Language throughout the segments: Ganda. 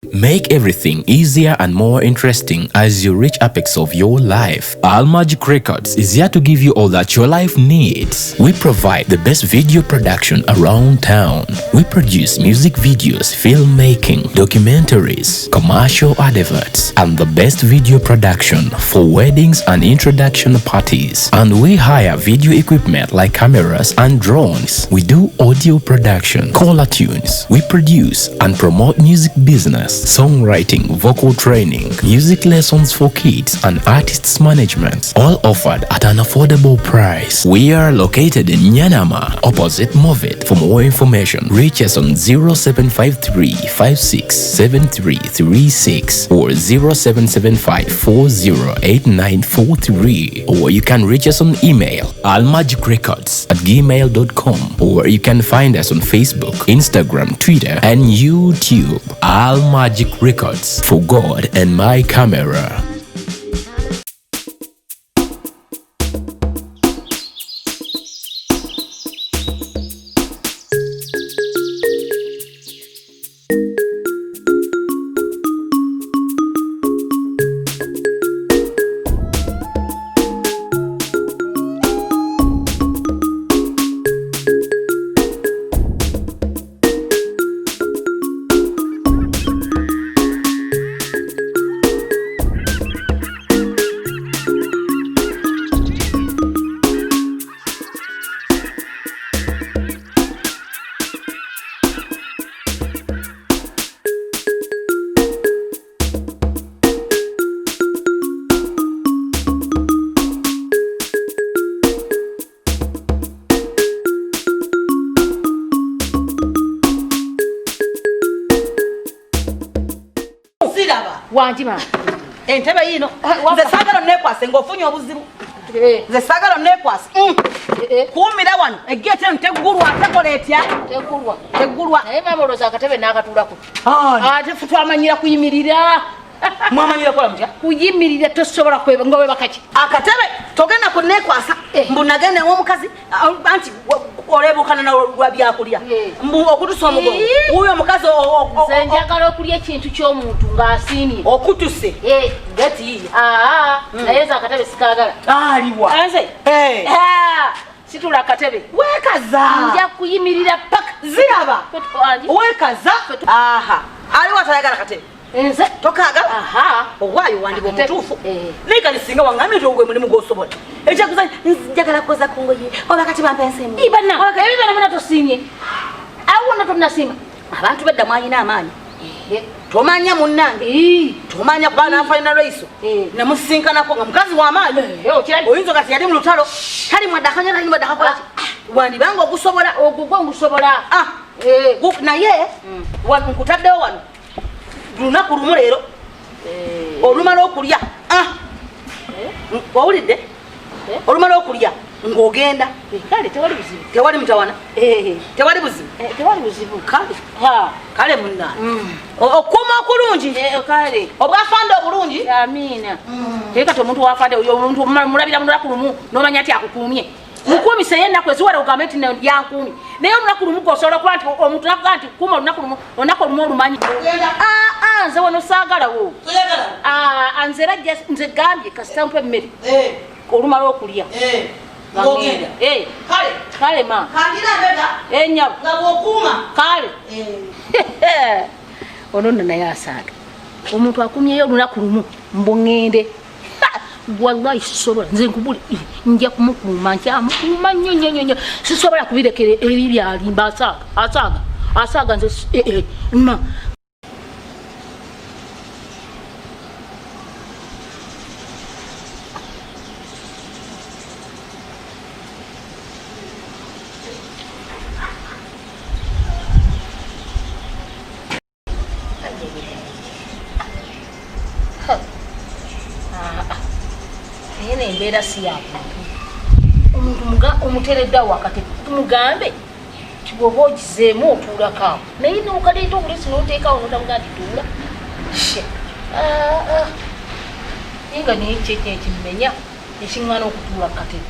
Make everything easier and more interesting as you reach apex of your life. All Magic Records is here to give you all that your life needs. We provide the best video production around town. We produce music videos, filmmaking, documentaries, commercial adverts, and the best video production for weddings and introduction parties. And we hire video equipment like cameras and drones. We do audio production, caller tunes. We produce and promote music business, songwriting, vocal training, music lessons for kids, and artists management, all offered at an affordable price. We are located in Nyanama, opposite Movet. For more information, reach us on 0753 567336 or 0775 408943, or you can reach us on email allmagicrecords@gmail.com, or you can find us on Facebook, Instagram, Twitter, and YouTube. All Magic Records, for God and my camera. Zilaba wanjima entebe yino nze sagala nekwase ngofunye obuzibu nze sagala nekwase kumira wano egete ntegulwa tekola etya tegulwa naye mamoloza akatebe n'akatulako ate futu amanyira kuyimirira mwamanyira kola mutya kuyimirira tosobola kweba ngowe bakaki akatebe togenda kunekwasa mbu nagenda ng'omukazi anti olebukana na lwa byakulya mbu okutusa omugongo uyo omukazi nze njagala okulya ekintu ky'omuntu ng'asiimye okutuse ngeti naye nze akatebe sikaagala aliwa nze situla akatebe wekaza nja kuyimirira paka Zilaba wekaza aliwa tayagala akatebe nze tokaagala owaayo wandibwa omutuufu naye kali singa wangamye ogwe mulimu gw'osobola ekyakuzanya njagala kukoza ku ngoye oba kati bampenseemu ibana ebibana muna tosiimye awona tonnasiima abantu bedda mwalina amaanyi tomanya munnange tomanya kuba nanfalina lwaiso namusinkanako nga mukazi w'amaanyi oyinza kati yali mu lutalo tali mwaddakanya tali mwaddakakolaki wandibanga ogusobola ogugwe ngusobola naye nkutaddewo wano lunaku lumu leero olumala okulya wawulidde olumala okulya ng'ogenda kale tewali buzibu tewali mutawana tewali buzibu tewali buzibu kale munna okuuma okulungi kale obwafande obulungi amiina teekati omuntu wafande omuntu mulabira munaku lumu n'omanya nti akukuumye mukuumise ye ennaku eziwala ogambe nti yankuumi naye olunaku lumu kosobola kuba nti omuntu nakuga nti kuuma olunaku lumu olumanyi nze wano saagalawo nze era nze gambye kasita mpa emmere olumala okulya kale ma enyabo kale ono nno naye asaaga omuntu akumyeyo olunaku lumu mbuŋŋende wallahi sisobola nze nkubuli nja kumukuuma nkyamukuuma nnyo sisobola kubirekera eri byalimba asaaga nze ma embeera si yabantu omuntu omuteredde wakati tumugambe ti bwoba ogizeemu otuulakaawo naye nokaleeta obulesi noteekaawo notamuga nti tuula naye nga naye kyekyo ekimmenya ekiŋŋana okutuula kukatebe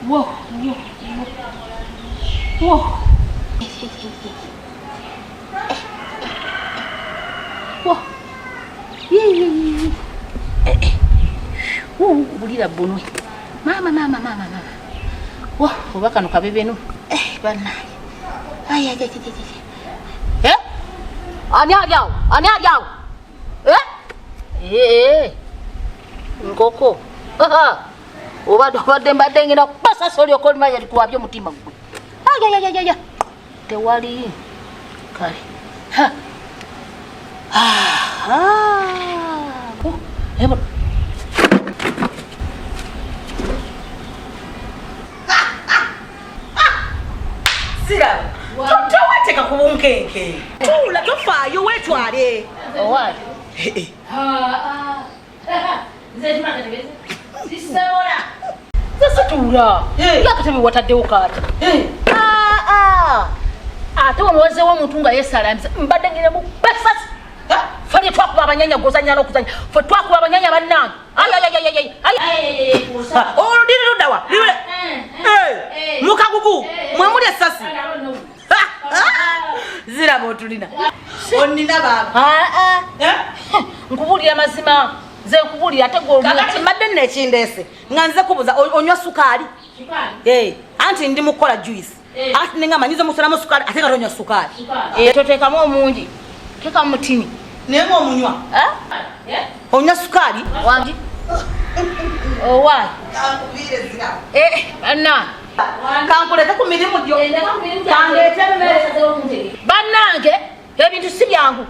Whoa. Whoa. Whoa. Bulira bunwe. Mama. Whoa, obaka no kabebenu. Bana. Ay. Ani ajao. Ngoko. Obadde ngina kupasa soli okolima yali kuwabyo mutima gwe. Ay. Tewali. Kale. Ebo. Zilaba. Totewateka kubunkenke. Tula tofaayo wetwale. Owali. Sisitula. Yakatebe wataddewo kaati. Ate omuweze w'omuntu nga yeesalamisa mbadde ngina mu basasi. Fanye twakuba abanyanya gozanya n'okuzanya. Fe twakuba abanyanya bannange. Ay. Oludiri ludawa. Liwe. Mukagugu. Mwamuli essasi. Zilaba otulina. Onnina baba. Nkubulira mazima. Nze nkubulira ate gw'olina. Kakati mbadde nnekindeese. Nga nze kubuza onywa sukaali. Anti ndi mukola juice. Ati ninga manyizo musalamu sukaali ate nga tonywa sukaali. Toteekamu omungi. Teeka mutini. Naye ng'omunywa. Onywa sukaali? Wangi. Owaayi. Kankubire Zilaba. Anna. Kankulete ku mirimu gyo. Kandeete emmere. Bannange ebintu si byangu.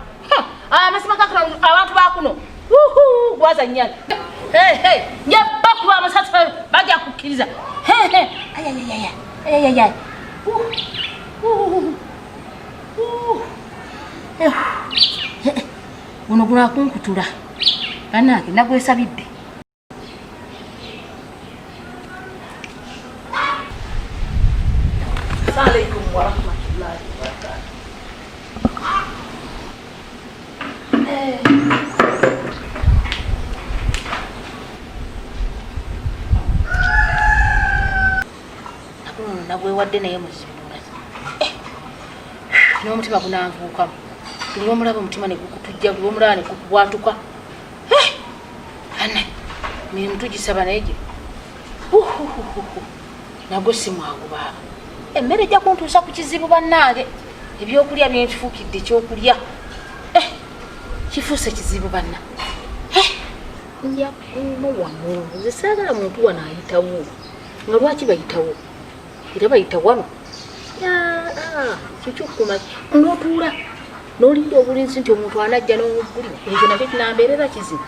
Amazima gakula abantu bakuno. Gwaza nnyana. Nje bakuba amasasi bajja kukkiriza. Ayayayaya. Guno gunakunkutula. Bannange nagwesabidde. Assalamualaikum warahmatullahi wabarakatuh. Nagwewadde naye muzibu. N'omutima gunanvuukamu. Buli omulaba omutima ne gukutujja, buli omulaba ne gukubwatuka. Anna, mirimu tugisaba naye gye. Nagwe si mwangu baaba. Emmere ejja kuntuusa ku kizibu bannange. Ebyokulya byenkifuukidde ekyokulya. Kifuuse kizibu banna. Nja wano. Nze saagala muntu wano ayitawo. Nga lwaki bayitawo? Era bayita wano. Kikyukuma n'otuula. N'olinda obulinzi nti omuntu anajja n'omugulira. Ekyo nabyo kinambeerera kizibu.